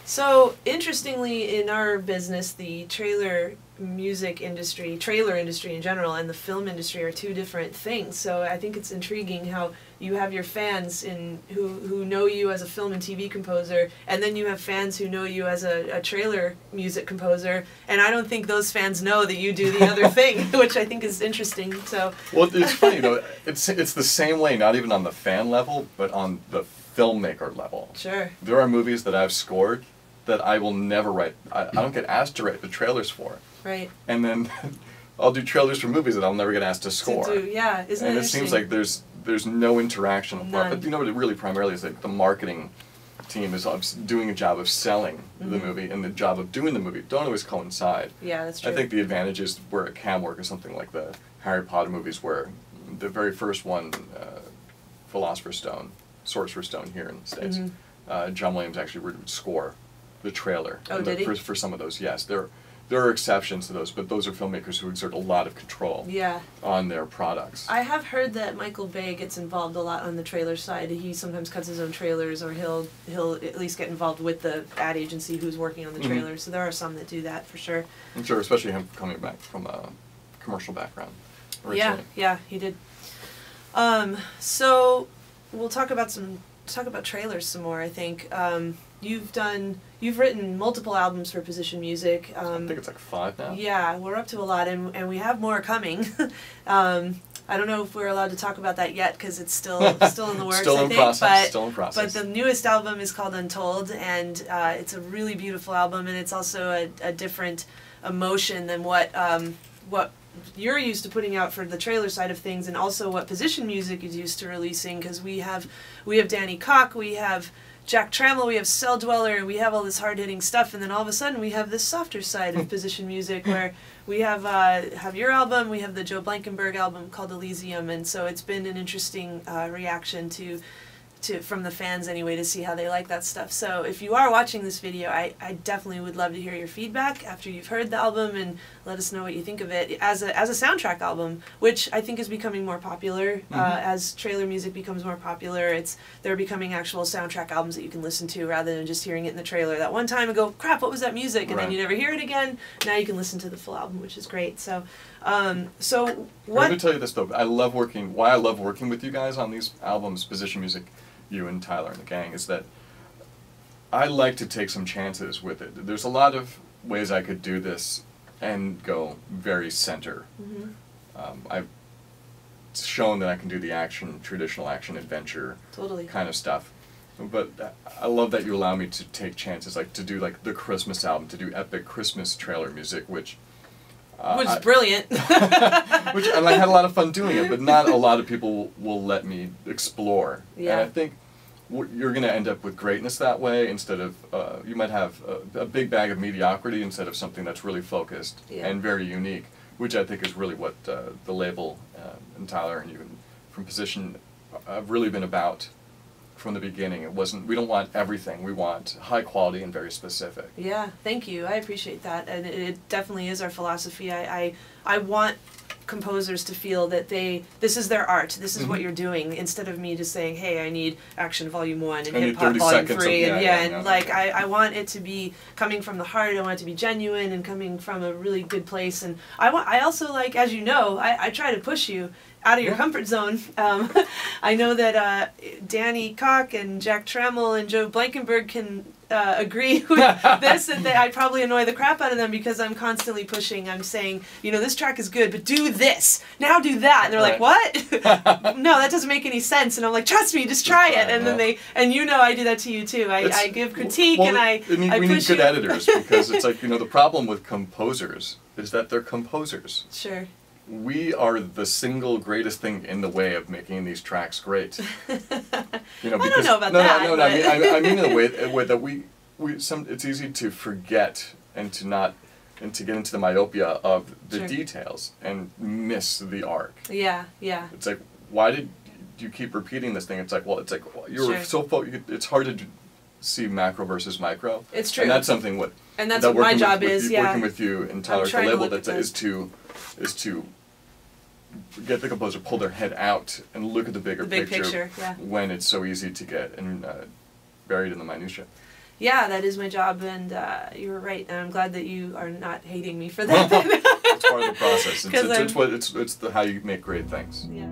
So, interestingly, in our business, the trailer industry in general, and the film industry are two different things. So I think it's intriguing how you have your fans who know you as a film and TV composer, and then you have fans who know you as a trailer music composer, and I don't think those fans know that you do the other thing, which I think is interesting. So well, it's funny, it's the same way, not even on the fan level, but on the filmmaker level. Sure. There are movies that I've scored that I will never write. I don't get asked to write the trailers for. Right. And then I'll do trailers for movies that I'll never get asked to score. Yeah, isn't and that it seems like there's no interaction apart. But you know what it really primarily is, like the marketing team is doing a job of selling the movie, and the job of doing the movie don't always coincide. Yeah, that's true. I think the advantage is where it can work is something like the Harry Potter movies, where the very first one, Philosopher's Stone, Sorcerer's Stone here in the States, John Williams actually would score the trailer. Oh, did he? For some of those, yes. There are exceptions to those, but those are filmmakers who exert a lot of control on their products. I have heard that Michael Bay gets involved a lot on the trailer side. He sometimes cuts his own trailers, or he'll at least get involved with the ad agency who's working on the trailer. So there are some that do that for sure. I'm sure, especially him coming back from a commercial background originally. Yeah, he did. So we'll talk about trailers some more, I think. You've written multiple albums for Position Music. I think it's like 5 now. Yeah, we're up to a lot, and we have more coming. I don't know if we're allowed to talk about that yet because it's still in the works. Still in process. But the newest album is called Untold, and it's a really beautiful album, and it's also a different emotion than what you're used to putting out for the trailer side of things, and also what Position Music is used to releasing, because we have Danny Koch, we have Jack Trammell, we have Cell Dweller, we have all this hard-hitting stuff, and then all of a sudden we have this softer side of Position Music, where we have your album, we have the Joe Blankenberg album called Elysium, and so it's been an interesting reaction from the fans anyway, to see how they like that stuff. So if you are watching this video, I definitely would love to hear your feedback after you've heard the album, and let us know what you think of it as a soundtrack album, which I think is becoming more popular. As trailer music becomes more popular, they're becoming actual soundtrack albums that you can listen to rather than just hearing it in the trailer that one time and go, crap, what was that music? And then you never hear it again. Now you can listen to the full album, which is great. So Let me tell you this though, why I love working with you guys on these albums, Position Music, you and Tyler and the gang, is that I like to take some chances with it. There's a lot of ways I could do this and go very center. I've shown that I can do the traditional action adventure kind of stuff. But I love that you allow me to take chances, like to do like the Christmas album, to do epic Christmas trailer music, which is brilliant. And I had a lot of fun doing it, but not a lot of people will let me explore. Yeah. And I think you're going to end up with greatness that way, instead of, you might have a big bag of mediocrity instead of something that's really focused and very unique, which I think is really what the label and Tyler and you from Position have really been about from the beginning. We don't want everything. We want high quality and very specific. Yeah, thank you. I appreciate that, and it definitely is our philosophy. I want composers to feel that this is their art, this is what you're doing, instead of me just saying, hey, I need Action Volume 1 and Hip Hop Volume 3, I want it to be coming from the heart. I want it to be genuine and coming from a really good place, and I also, like, as you know, I try to push you out of your comfort zone. I know that Danny Koch and Jack Trammell and Joe Blankenberg can agree with this, and that I probably annoy the crap out of them because I'm constantly pushing. I'm saying, this track is good, but do this. Now do that. And they're like, what? No, that doesn't make any sense. And I'm like, trust me, just try it. And then I do that to you too. I give critique, and I push you. We need good editors, because it's like, the problem with composers is that they're composers. Sure. We are the single greatest thing in the way of making these tracks great. I don't know about that. No. I mean in a way that it's easy to forget and to get into the myopia of the details and miss the arc. Yeah. It's like, why did you keep repeating this thing? It's like, you're so focused. It's hard to see macro versus micro. It's true. And that's something what my job is. Working with you and Tyler at the label, is to get the composer pull their head out and look at the big picture when it's so easy to get buried in the minutia. Yeah, that is my job, and you're right. And I'm glad that you are not hating me for that. It's part of the process. It's how you make great things. Yeah.